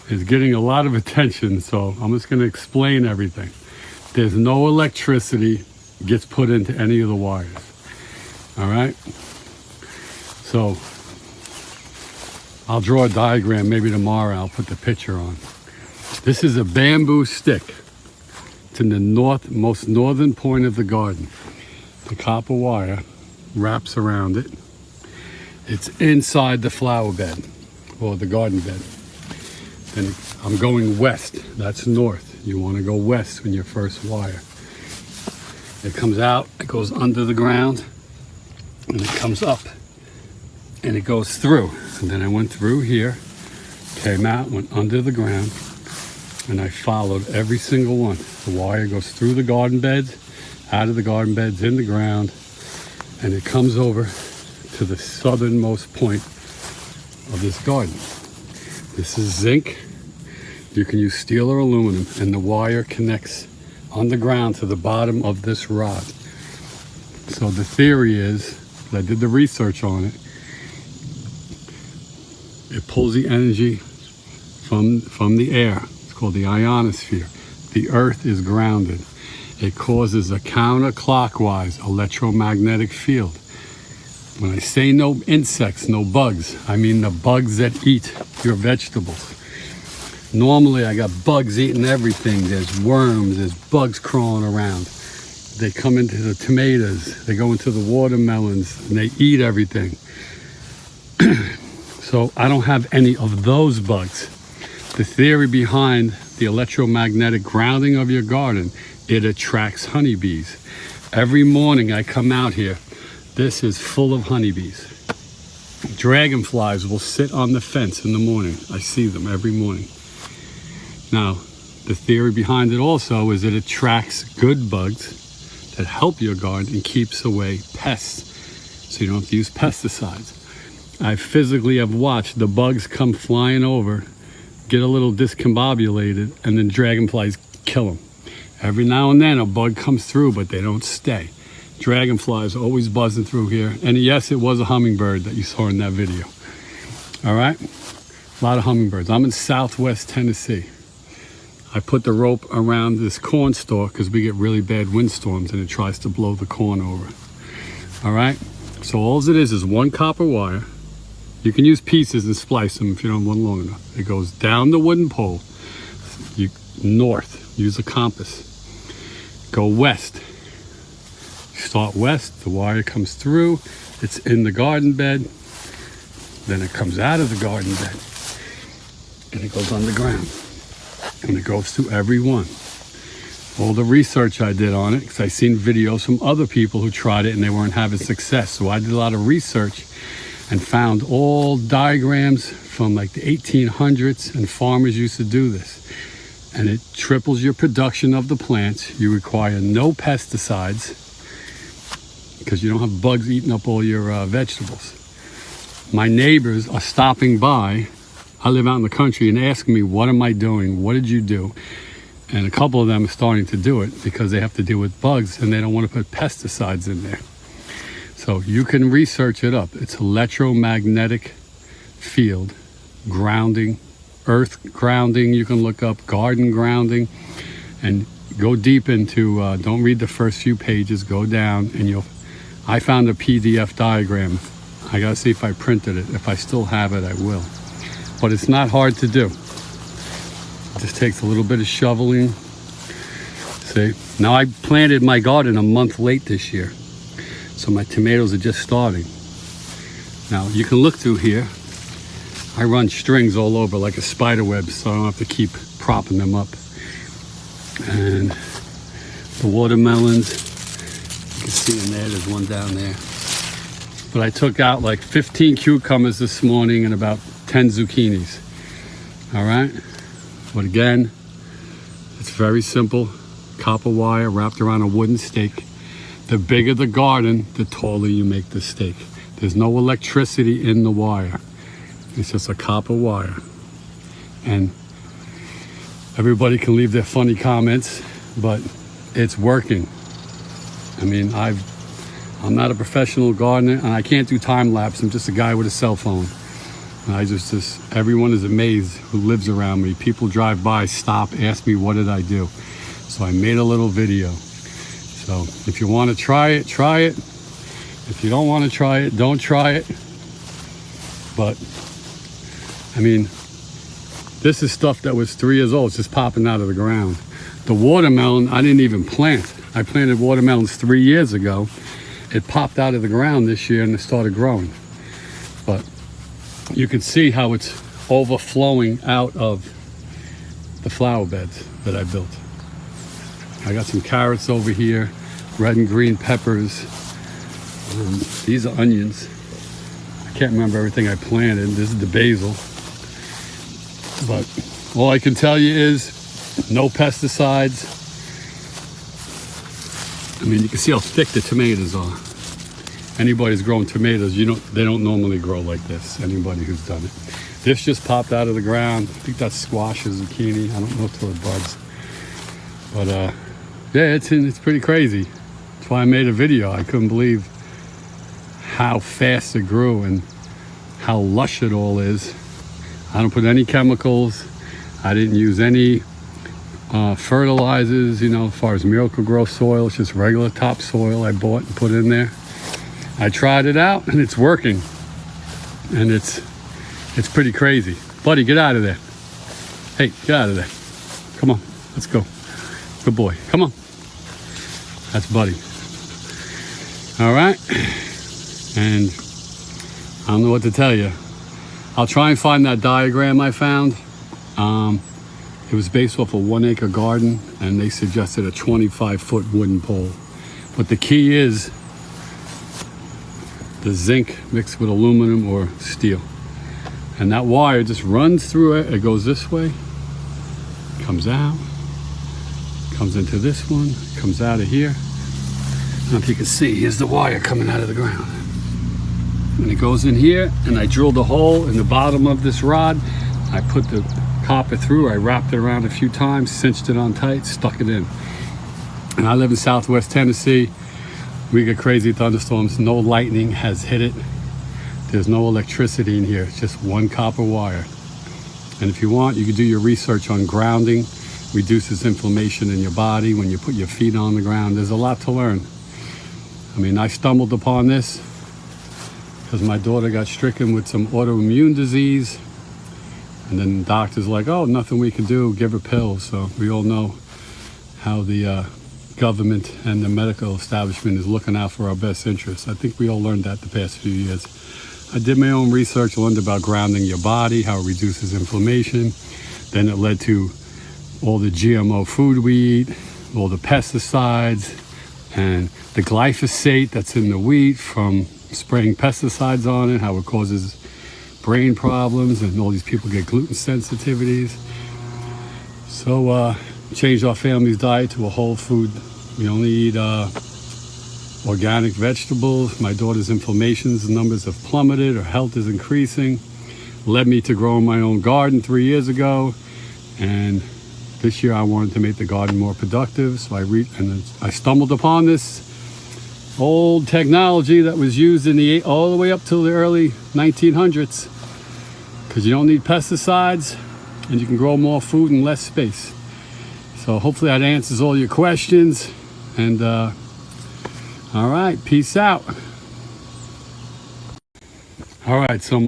is getting a lot of attention, so I'm just going to explain everything. There's no electricity gets put into any of the wires. All right? So I'll draw a diagram maybe tomorrow. I'll put the picture on. This is a bamboo stick. It's in the most northern point of the garden. The copper wire wraps around it. It's inside the flower bed or the garden bed. And I'm going west. That's north. You want to go west when your first wire. It comes out, it goes under the ground, and it comes up, and it goes through. And then I went through here, came out, went under the ground, and I followed every single one. The wire goes through the garden beds, out of the garden beds, in the ground, and it comes over to the southernmost point of this garden. This is zinc. You can use steel or aluminum, and the wire connects on the ground to the bottom of this rod. So the theory is, I did the research on it, it pulls the energy from the air. It's called the ionosphere. The earth is grounded. It causes a counterclockwise electromagnetic field. When I say no insects, no bugs, I mean the bugs that eat your vegetables. Normally I got bugs eating everything. There's worms, there's bugs crawling around. They come into the tomatoes, they go into the watermelons, and they eat everything. So I don't have any of those bugs. The theory behind the electromagnetic grounding of your garden, it attracts honeybees. Every morning I come out here, this is full of honeybees. Dragonflies will sit on the fence in the morning. I see them every morning. Now, the theory behind it also is it attracts good bugs that help your garden and keeps away pests, so you don't have to use pesticides. I physically have watched the bugs come flying over, get a little discombobulated, and then dragonflies kill them. Every now and then a bug comes through, but they don't stay. Dragonflies always buzzing through here. And yes, it was a hummingbird that you saw in that video. All right? A lot of hummingbirds. I'm in Southwest Tennessee. I put the rope around this corn stalk because we get really bad windstorms and it tries to blow the corn over. All right? So all it is one copper wire. You can use pieces and splice them if you don't want long enough. It goes down the wooden pole, north. Use a compass. Go west. Start west, the wire comes through, it's in the garden bed, then it comes out of the garden bed, and it goes underground, and it goes to every one. All the research I did on it, because I seen videos from other people who tried it and they weren't having success, so I did a lot of research and found all diagrams from like the 1800s, and farmers used to do this. And it triples your production of the plants. You require no pesticides, because you don't have bugs eating up all your vegetables. My neighbors are stopping by. I live out in the country, and asking me, what am I doing? What did you do? And a couple of them are starting to do it because they have to deal with bugs and they don't want to put pesticides in there. So you can research it up. It's electromagnetic field grounding, earth grounding. You can look up garden grounding and go deep into, don't read the first few pages, go down and I found a PDF diagram. I gotta see if I printed it. If I still have it, I will. But it's not hard to do. It just takes a little bit of shoveling. See, now I planted my garden a month late this year, so my tomatoes are just starting. Now you can look through here. I run strings all over like a spider web, so I don't have to keep propping them up. And the watermelons, you can see in there's one down there. But I took out like 15 cucumbers this morning and about 10 zucchinis. All right? But again, it's very simple. Copper wire wrapped around a wooden stake. The bigger the garden, the taller you make the stake. There's no electricity in the wire. It's just a copper wire. And everybody can leave their funny comments, but it's working. I mean, I'm not a professional gardener and I can't do time lapse. I'm just a guy with a cell phone. And I just everyone is amazed who lives around me. People drive by, stop, ask me what did I do. So I made a little video. So if you want to try it, try it. If you don't want to try it, don't try it. But I mean, this is stuff that was 3 years old. It's just popping out of the ground. The watermelon, I didn't even plant. I planted watermelons 3 years ago. It popped out of the ground this year and it started growing. But you can see how it's overflowing out of the flower beds that I built. I got some carrots over here, red and green peppers. These are onions. I can't remember everything I planted. This is the basil. But all I can tell you is no pesticides. I mean, you can see how thick the tomatoes are. Anybody who's growing tomatoes, they don't normally grow like this. Anybody who's done it. This just popped out of the ground. I think that's squash or zucchini. I don't know till it buds. But yeah, it's pretty crazy. That's why I made a video. I couldn't believe how fast it grew and how lush it all is. I don't put any chemicals. I didn't use any fertilizers, as far as Miracle-Gro soil. It's just regular topsoil I bought and put in there. I tried it out and it's working. And it's pretty crazy. Buddy, get out of there. Hey, get out of there. Come on, let's go. Good boy, come on. That's Buddy. All right. And I don't know what to tell you. I'll try and find that diagram I found. It was based off a 1 acre garden and they suggested a 25-foot wooden pole. But the key is the zinc mixed with aluminum or steel. And that wire just runs through it. It goes this way, comes out, comes into this one, comes out of here. I don't know if you can see, here's the wire coming out of the ground. And it goes in here, and I drilled a hole in the bottom of this rod. I put the copper through, I wrapped it around a few times, cinched it on tight, stuck it in. And I live in Southwest Tennessee. We get crazy thunderstorms. No lightning has hit it. There's no electricity in here. It's just one copper wire. And if you want, you can do your research on grounding. Reduces inflammation in your body when you put your feet on the ground. There's a lot to learn. I mean, I stumbled upon this because my daughter got stricken with some autoimmune disease. And then the doctor's like, oh, nothing we can do, give her pills. So we all know how the government and the medical establishment is looking out for our best interests. I think we all learned that the past few years. I did my own research, learned about grounding your body, how it reduces inflammation. Then it led to all the GMO food we eat, all the pesticides, and the glyphosate that's in the wheat from spraying pesticides on it, how it causes brain problems, and all these people get gluten sensitivities. So changed our family's diet to a whole food. We only eat organic vegetables. My daughter's inflammations numbers have plummeted, her health is increasing. Led me to growing my own garden 3 years ago, and this year I wanted to make the garden more productive. So I stumbled upon this old technology that was used in all the way up till the early 1900s, because you don't need pesticides and you can grow more food in less space. So hopefully that answers all your questions. And all right, peace out. All right, so